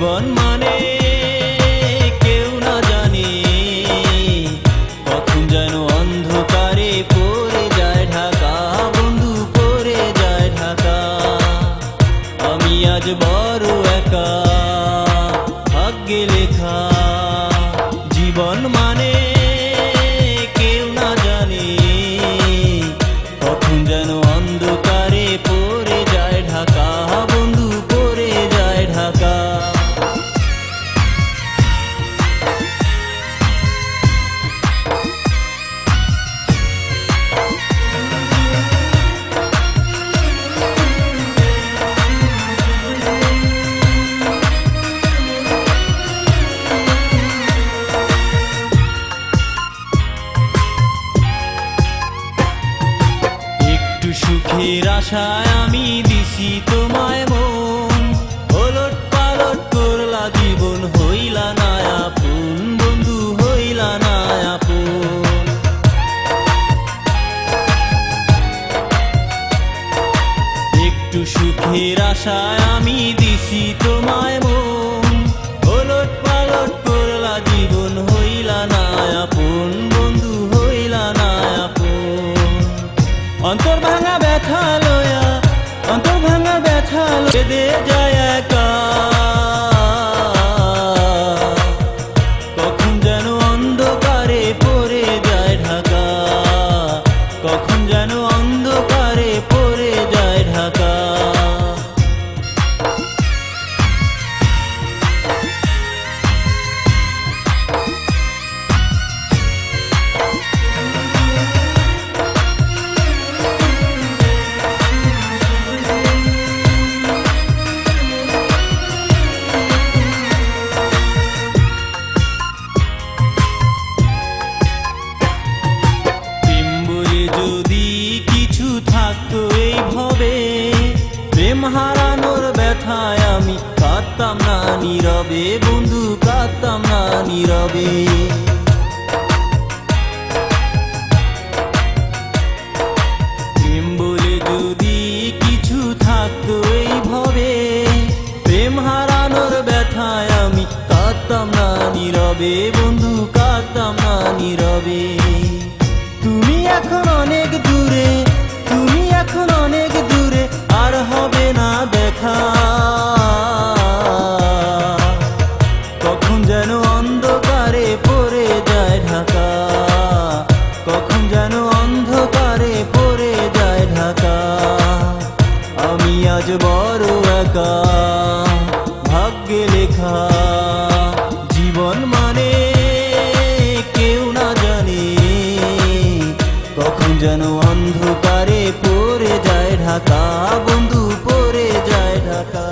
জীবন মানে কেউ না জানে, কখন যেন অন্ধকারে পড়ে যায় ঢাকা, বন্ধু পড়ে যায় ঢাকা। আমি আজ বড় একা, ভাগ্যে লেখা। জীবন মানে কেউ না জানে, কখন যেন অন্ধকারে পড়ে যায় ঢাকা, বন্ধু পড়ে যায় ঢাকা। সুখের আশায় আমি দিছি তোমায় মন, ওলট পালট করলা জীবন, হইলা না আপন, বন্ধু হইলা না আপন। একটু সুখের আশায় আমি দিছি তোমায় মন, ওলট পালট করলা জীবন, হইলা না আপন, বন্ধু হইলা না আপন। অন্তর ভাঙা ব্যথা লয়া, অন্তর ভাঙা ব্যথা বেঁধে যায় একা, কখন যেন অন্ধকারে পড়ে যায় ঢাকা, কখন যেন অন্ধকারে পড়ে যায় ঢাকা। থাকতো এই ভবে, প্রেম হারানোর ব্যথায় আমি কাঁদতাম না নীরবে, বন্ধু কাঁদতাম না নীরবে। প্রেম বলে যদি কিছু থাকতো এই ভবে, প্রেম হারানোর ব্যথায় আমি কাঁদতাম না নীরবে, বন্ধু কাঁদতাম না নীরবে। তুমি এখন অনেক দূরে, তুমি এখন অনেক দূরে, আর হবে না দেখা, কখন যেন অন্ধকারে পড়ে যায় ঢাকা, কখন যেন অন্ধকারে পড়ে যায় ঢাকা। আমি আজ বড় একা, ভাগ্যে লেখা। জীবন মানে কেউ না জানে, কখন যেন অন্ধকারে পড়ে যায় ঢাকা, বন্ধু পড়ে যায় ঢাকা।